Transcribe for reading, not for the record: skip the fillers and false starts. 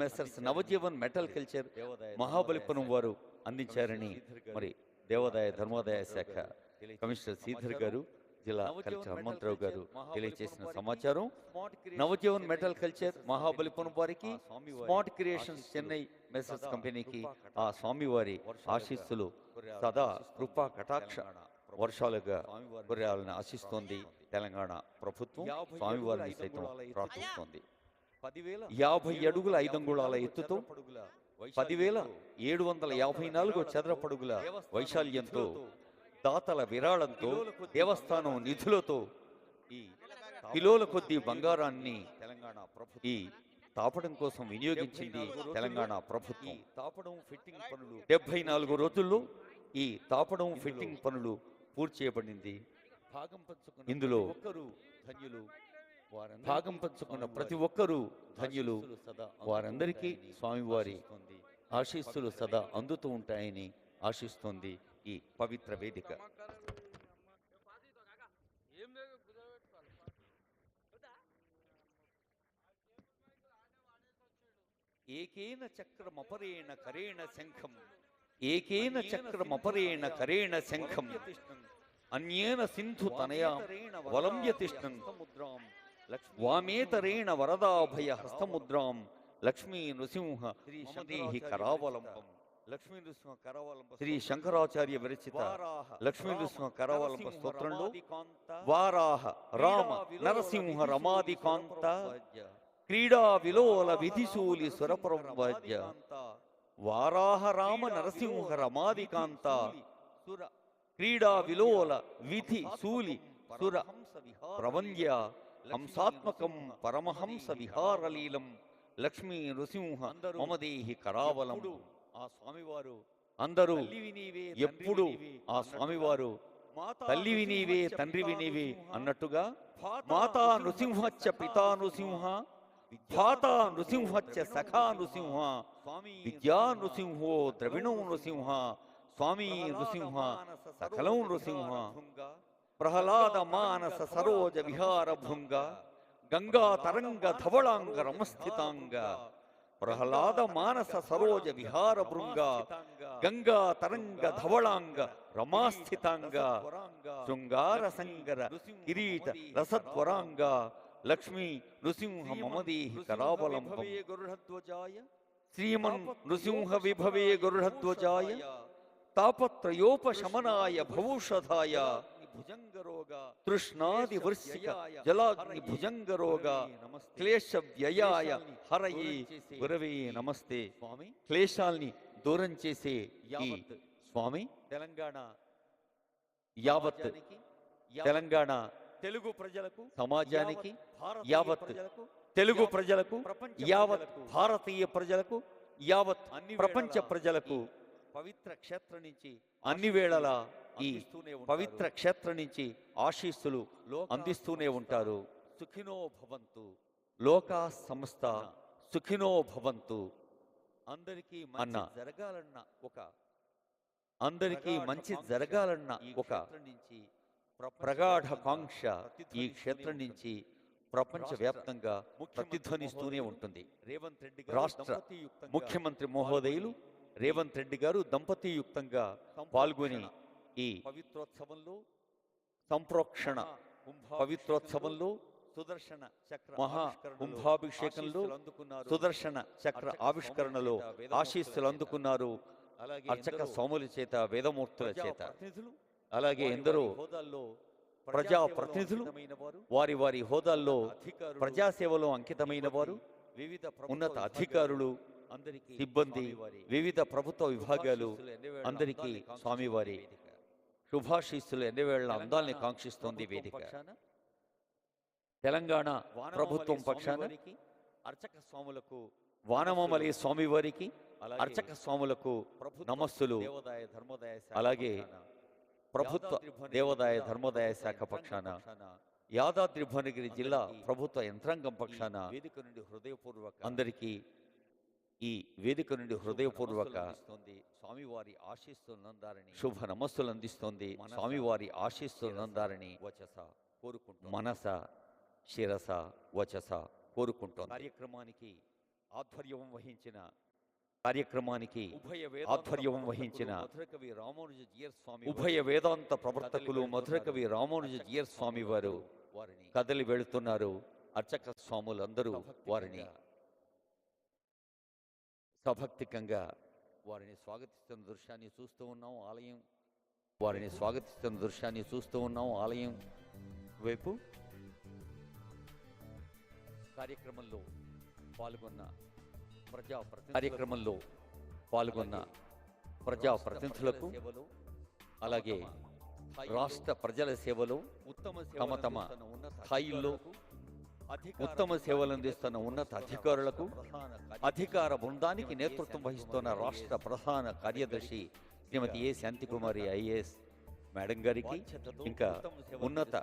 Messrs Navjivan metal culture Mahabalipuram వారు అందించారని మరి దేవాదాయ ధర్మోదాయ శాఖ కమిషనర్ శ్రీధర్ గారు, జిల్లా కలెక్టర్ హనుమంతరావు గారు తెలియజేసిన సమాచారం. నవజీవన్ మెటల్ కల్చర్ మహాబలిపురం వారికి, స్మార్ట్ క్రియేషన్స్ చెన్నై మెస్సర్స్ కంపెనీకి ఆ స్వామివారి ఆశీస్సులు సదా కృపా కటాక్ష వర్షాలుగా కురయాలని ఆశిస్తోంది తెలంగాణ ప్రభుత్వం. స్వామివారిని సైతం ప్రార్థిస్తోంది. 50 అడుగుల 5 అంగుళాల ఎత్తుతో 10,754 చదరపడుగుల వైశాల్యంతో దాతల విరాళంతో దేవస్థానం నిధులతో కిలోల కొద్దీ బంగారాన్ని ఈ తాపడం కోసం వినియోగించింది తెలంగాణ ప్రభుత్వం. 74 రోజుల్లో ఈ తాపడం ఫిట్టింగ్ పనులు పూర్తి చేయబడింది. ఇందులో భాగం పంచుకున్న ప్రతి ఒక్కరూ ధన్యులు. వారందరికీ స్వామివారి ఆశీస్సులు సదా అందుతూ ఉంటాయని ఆశిస్తోంది ఈ పవిత్ర వేదిక. ఏకేన చక్రమపరేణ కరేణ శంఖం, ఏకేన చక్రమపరేణ కరేణ శంఖం, అన్యేన సింధు తనయా వలంబ్యతిష్ఠన్, వామేతరేణ వరదాభయ హస్తముద్రాం, లక్ష్మీ నృసింహ మమదేహి కరావలంబం. శ్రీ శంకరాచార్య విరచిత లక్ష్మీ నృసింహ కరావలంబ స్తోత్రంలో వారాహ రామ నరసింహ రమాదికాంత, క్రీడా విలోల విధిశూలి సురప్రవాద్య, వారాహ రామ నరసింహ రమాదికాంత, క్రీడా విలోల విధి శూలి సుర ప్రవంద్య, హంసాత్మకం పరమహంస విహారలీలం, లక్ష్మీ నృసింహ మమదేహి కరావలంబం. ఆ స్వామివారు అందరూ ఎప్పుడు ఆ స్వామివారు తల్లివి నీవే తండ్రివి నీవే అన్నట్టుగా మాతా నృసింహచ్చ పితా నృసింహ, భాతా నృసింహచ్చ సఖా నృసింహ, విద్యా నృసింహో ద్రవిణో నృసింహ, స్వామి నృసింహ సకలం నృసింహ, ప్రహ్లాద మానస సరోజ విహార భృంగ, గంగా తరంగ ధవళాంగ రమస్థితాంగ, ప్రహ్లాద మానస సరోజ విహార భృంగ, గంగా తరంగ ధవళాంగ రమాస్థితాంగ, శృంగార సంగర కిరీట రసద్వరాంగ, లక్ష్మీ నృసింహ మమదేహి కరావలంబం. శ్రీమన్ నృసింహ విభవే గరుడధ్వజాయ, తాపత్రయోపశమనాయ భవౌషధాయ, తృష్ణాది వర్షిక జలాగ్ని భుజంగరోగ, క్లేశ వ్యయాయ హరయే గురవే నమస్తే. క్లేశాల్ని దూరం చేసే ఈ స్వామి తెలంగాణ యావత్ తెలంగాణ తెలుగు ప్రజలకు, సమాజానికి, యావత్ తెలుగు ప్రజలకు, యావత్ భారతీయ ప్రజలకు, యావత్ ప్రపంచ ప్రజలకు పవిత్ర క్షేత్రం నుంచి అన్ని వేళలా ఈ పవిత్ర క్షేత్రం నుంచి ఆశీస్సులు అందిస్తూనే ఉంటారు. సుఖినో భవంతు, లోకా సమస్త సుఖినో భవంతు. అందరికీ అన్న జరగాలన్న ఒక అందరికీ మంచి జరగాలన్న ఒక ప్రగాఢ కాంక్ష ఈ క్షేత్రం నుంచి ప్రపంచ వ్యాప్తంగా ప్రతిధ్వనిస్తూనే ఉంటుంది. రాష్ట్ర ముఖ్యమంత్రి మహోదయులు రేవంత్ రెడ్డి గారు దంపతియుక్తంగా పాల్గొని ఈ పవిత్రోత్సవంలో సంప్రోక్షణ పవిత్రోత్సవంలో సుదర్శన చక్ర మహా కుంభాభిషేకంలో సుదర్శన చక్ర ఆవిష్కరణలో ఆశీస్సులు అందుకున్నారు. అర్చక స్వాముల చేత, వేదమూర్తుల చేత, అలాగే ఎందరో ప్రజా ప్రతినిధులు వారి వారి హోదాల్లో ప్రజాసేవలో అంకితమైన వారు, వివిధ ఉన్నత అధికారులు, సిబ్బంది, వివిధ ప్రభుత్వ విభాగాలు అందరికీ స్వామివారి శుభాశీస్సులు ఎన్నవేళ్ల అందాల్ని కాంక్షిస్తోంది వేదిక. తెలంగాణ ప్రభుత్వం పక్షాన అర్చక స్వాములకు, వానమామలి స్వామివారికి అర్చక స్వాములకు నమస్సులు. అలాగే ప్రభుత్వ దేవాదాయ ధర్మోదాయ శాఖ పక్షాన, యాదాద్రి భువనగిరి జిల్లా ప్రభుత్వ యంత్రాంగం పక్షాన అందరికీ ఈ వేదిక నుండి హృదయపూర్వక స్వామివారి ఆశీస్సులందారని శుభ నమస్సులు అందిస్తోంది. స్వామివారి ఆశీస్సులందారని వచస కోరుకుంటూ, మనస శిరస వచస కోరుకుంటోంది. కార్యక్రమానికి ఆధ్వర్యం వహించిన కార్యక్రమానికి ఆధ్వర్యం వహించిన ఉభయ వేదాంత ప్రవర్తకులు మధుర కవి రామానుజ జీయర్ స్వామి వారు కదలి వెళుతున్నారు. అర్చక స్వాములందరూ వారిని సభక్తికంగా వారిని స్వాగతిస్తున్న దృశ్యాన్ని చూస్తూ ఉన్నాం. ఆలయం వైపు కార్యక్రమంలో పాల్గొన్న ప్రజాప్రతినిధులకు అలాగే రాష్ట్ర ప్రజల సేవలో తమ స్థాయిల్లో ఉత్తమ సేవలు అందిస్తున్న ఉన్నత అధికారులకు, అధికార బృందానికి నేతృత్వం వహిస్తున్న రాష్ట్ర ప్రధాన కార్యదర్శి శ్రీమతి ఏ శాంతికుమారి ఐఏఎస్ మేడం గారికి, ఇంకా ఉన్నత